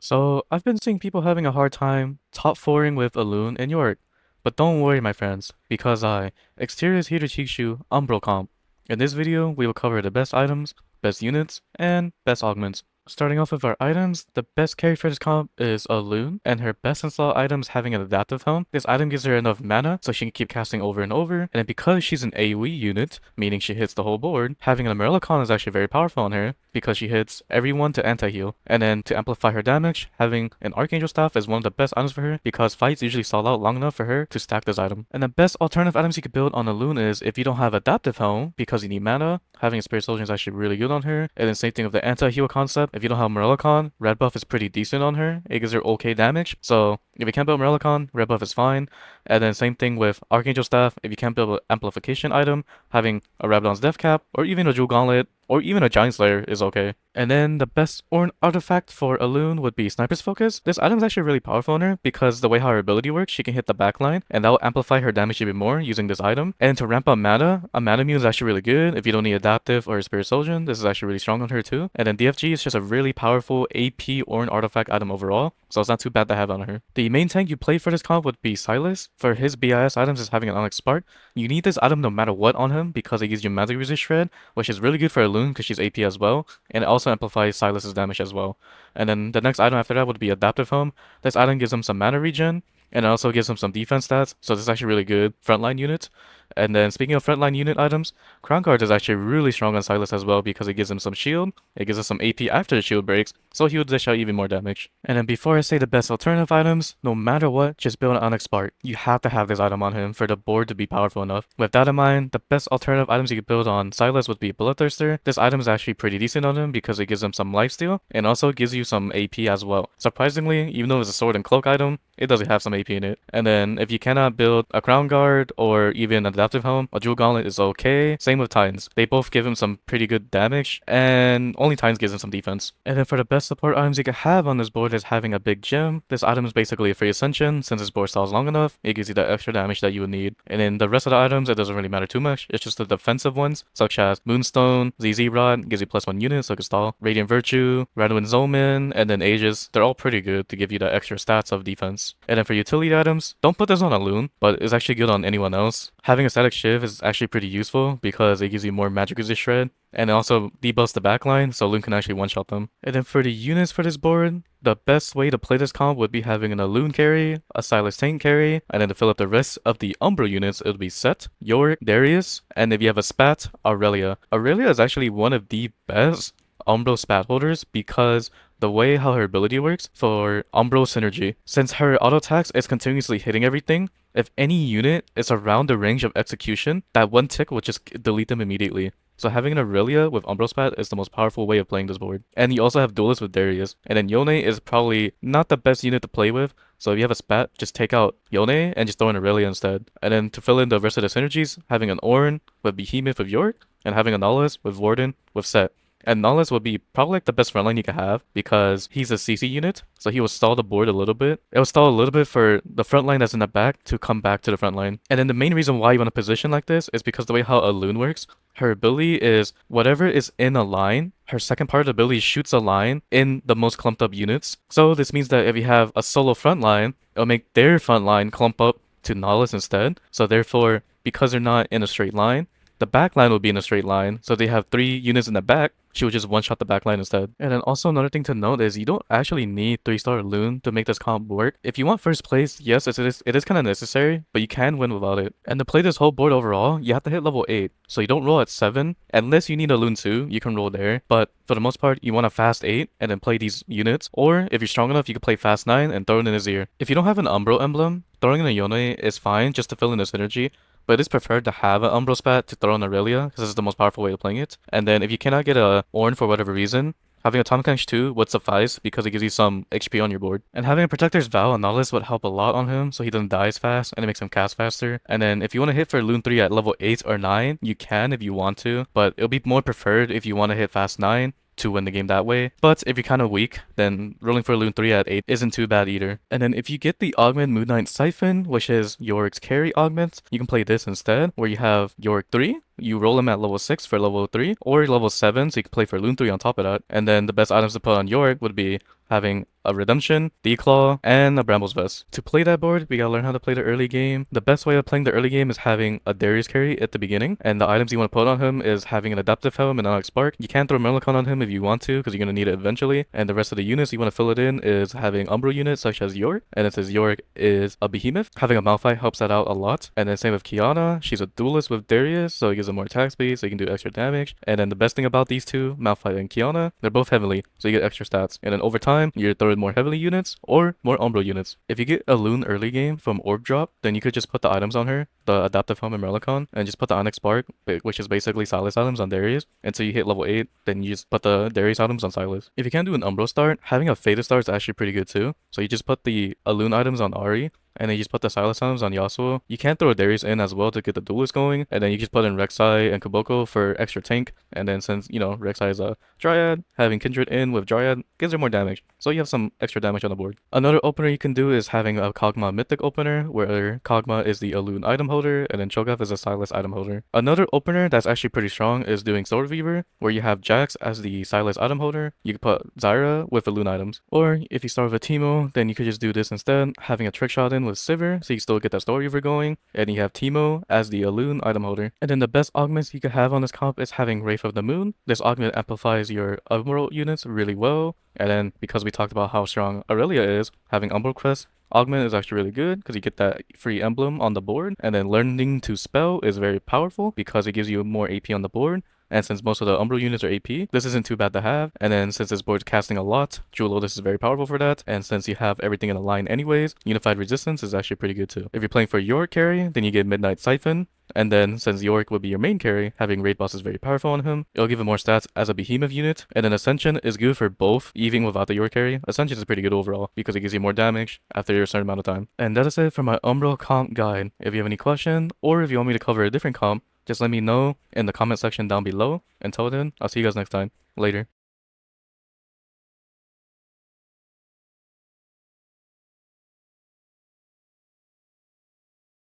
So, I've been seeing people having a hard time top 4ing with Elune and Yorick. But don't worry, my friends, because Exterior is here to teach you Umbral comp. In this video, we will cover the best items, best units, and best augments. Starting off with our items, the best carry for this comp is Elune, and her best install item is having an adaptive helm. This item gives her enough mana so she can keep casting over and over, and then because she's an AoE unit, meaning she hits the whole board, having an Umbral is actually very powerful on her, because she hits everyone to anti-heal. And then to amplify her damage, having an Archangel Staff is one of the best items for her because fights usually stall out long enough for her to stack this item. And the best alternative items you could build on a Loon is if you don't have Adaptive Helm because you need mana, having a Spirit Soldier is actually really good on her. And then same thing with the anti-heal concept. If you don't have Morellicon, Red Buff is pretty decent on her. It gives her okay damage. So if you can't build Morellicon, Red Buff is fine. And then same thing with Archangel Staff. If you can't build an amplification item, having a Rabadon's Death Cap or even a Jewel Gauntlet or even a Giant Slayer is okay. And then the best Ornn artifact for Elune would be Sniper's Focus. This item is actually really powerful on her because the way how her ability works, she can hit the backline and that will amplify her damage even more using this item. And to ramp up mana, a mana mule is actually really good. If you don't need Adaptive or a Spirit Soldier, this is actually really strong on her too. And then DFG is just a really powerful AP Ornn artifact item overall, so it's not too bad to have on her. The main tank you play for this comp would be Silas. For his BIS items is having an Onyx Spark. You need this item no matter what on him because it gives you Magic Resist Shred, which is really good for Elune because she's AP as well, and it also amplifies Silas's damage as well. And then the next item after that would be Adaptive Home. This item gives him some mana regen, and it also gives him some defense stats, so this is actually really good frontline unit. And then speaking of frontline unit items, Crown Guard is actually really strong on Silas as well because it gives him some shield, it gives us some AP after the shield breaks, so he would dish out even more damage. And then before I say the best alternative items, no matter what, just build an Onyx Spark. You have to have this item on him for the board to be powerful enough. With that in mind, the best alternative items you could build on Silas would be Bloodthirster. This item is actually pretty decent on him because it gives him some lifesteal and also gives you some AP as well. Surprisingly, even though it's a sword and cloak item, it does have some AP in it. And then if you cannot build a Crown Guard or even an Adaptive Helm, a Jewel Gauntlet is okay. Same with Titans. They both give him some pretty good damage, and only Titans gives him some defense. And then for the best support items you can have on this board is having a big gem. This item is basically a free ascension. Since this board stalls long enough, it gives you the extra damage that you would need. And then the rest of the items, it doesn't really matter too much. It's just the defensive ones, such as Moonstone, ZZ Rod, gives you +1 unit so it can stall. Radiant Virtue, Radwin Zoman, and then Aegis. They're all pretty good to give you the extra stats of defense. And then for utility items, don't put this on a Loon, but it's actually good on anyone else. Having a static shiv is actually pretty useful because it gives you more magic resist shred and it also debuffs the backline so Loon can actually one-shot them. And then for the units for this board, the best way to play this comp would be having an Elune carry, a Silas tank carry, and then to fill up the rest of the Umbral units, it would be Set, Yorick, Darius, and if you have a Spat, Aurelia. Aurelia is actually one of the best Umbral Spat holders because the way how her ability works for Umbral synergy. Since her auto attacks is continuously hitting everything, if any unit is around the range of execution, that one tick will just delete them immediately. So having an Aurelia with Umbral Spat is the most powerful way of playing this board. And you also have Duelist with Darius. And then Yone is probably not the best unit to play with. So if you have a Spat, just take out Yone and just throw in Aurelia instead. And then to fill in the rest of the synergies, having an Ornn with Behemoth with Yorick, and having a Nihilus with Warden with Set. And Nihilus would be probably like the best frontline you could have because he's a CC unit, so he will stall the board a little bit. It will stall a little bit for the front line that's in the back to come back to the front line. And then the main reason why you want to position like this is because the way how a Loon works, her ability is whatever is in a line, her second part of the ability shoots a line in the most clumped up units. So this means that if you have a solo front line, it'll make their front line clump up to Nihilus instead. So therefore, because they're not in a straight line, the back line will be in a straight line, so they have 3 units in the back, she would just one-shot the back line instead. And then also another thing to note is you don't actually need 3-star Loon to make this comp work. If you want first place, yes, it is kind of necessary, but you can win without it. And to play this whole board overall, you have to hit level 8, so you don't roll at 7. Unless you need a Loon 2, you can roll there, but for the most part, you want a fast 8 and then play these units, or if you're strong enough, you can play fast 9 and throw it in his ear. If you don't have an Umbral emblem, throwing in a Yone is fine just to fill in the synergy, but it is preferred to have an Umbral Spat to throw in Aurelia, because this is the most powerful way of playing it. And then if you cannot get a Ornn for whatever reason, having a Atomic Punch 2 would suffice because it gives you some HP on your board. And having a Protector's Vow and Nihilus would help a lot on him so he doesn't die as fast and it makes him cast faster. And then if you want to hit for Loon 3 at level 8 or 9, you can if you want to, but it'll be more preferred if you want to hit fast 9 to win the game that way. But if you're kind of weak, then rolling for Loon 3 at 8 isn't too bad either. And then if you get the Augment Moon Knight Siphon, which is Yorick's carry augment, you can play this instead, where you have Yorick 3, you roll him at level 6 for level 3, or level 7 so you can play for Loon 3 on top of that. And then the best items to put on Yorick would be having a Redemption, Declaw, and a Bramble's Vest. To play that board, we gotta learn how to play the early game. The best way of playing the early game is having a Darius carry at the beginning, and the items you want to put on him is having an Adaptive Helm and Onyx Spark. You can throw Melicon on him if you want to, because you're gonna need it eventually, and the rest of the units you want to fill it in is having Umbral units such as Yorick, and it says Yorick is a Behemoth. Having a Malphite helps that out a lot, and then same with Kiana. She's a duelist with Darius, so it gives them more attack speed, so you can do extra damage. And then the best thing about these two, Malphite and Kiana, they're both heavily, so you get extra stats. And then over time, you're throwing more heavily units or more Umbral units. If you get a Loon early game from Orb Drop, then you could just put the items on her, the Adaptive Helm and Merlicon, and just put the Onyx Spark, which is basically Silas items on Darius. Until you hit level 8, then you just put the Darius items on Silas. If you can't do an Umbral start, having a Fated start is actually pretty good too. So you just put the Loon items on Ari, and then you just put the Silas items on Yasuo. You can throw a Darius in as well to get the duelist going, and then you just put in Rek'Sai and Kuboko for extra tank, and then since, you know, Rek'Sai is a Dryad, having Kindred in with Dryad gives her more damage, so you have some extra damage on the board. Another opener you can do is having a Kog'Maw Mythic opener, where Kog'Maw is the Elune item holder, and then Cho'Gath is a Silas item holder. Another opener that's actually pretty strong is doing Sword Weaver, where you have Jax as the Silas item holder. You can put Zyra with Elune items, or if you start with a Teemo, then you could just do this instead, having a Trick Shot in with Sivir, so you still get that Story Weaver going, and you have Teemo as the Elune item holder. And then the best augments you could have on this comp is having Wraith of the Moon. This augment amplifies your Umbral units really well, and then because we talked about how strong Aurelia is, having Umbral Crest augment is actually really good because you get that free emblem on the board, and then learning to spell is very powerful because it gives you more AP on the board. And since most of the Umbral units are AP, this isn't too bad to have. And then since this board's casting a lot, Jewel Lotus is very powerful for that. And since you have everything in a line anyways, Unified Resistance is actually pretty good too. If you're playing for Yorick carry, then you get Midnight Siphon. And then since Yorick would be your main carry, having Raid Boss is very powerful on him. It'll give him more stats as a Behemoth unit. And then Ascension is good for both, even without the Yorick carry. Ascension is pretty good overall because it gives you more damage after a certain amount of time. And that is it for my Umbral comp guide. If you have any question, or if you want me to cover a different comp, just let me know in the comment section down below. Until then, I'll see you guys next time. Later.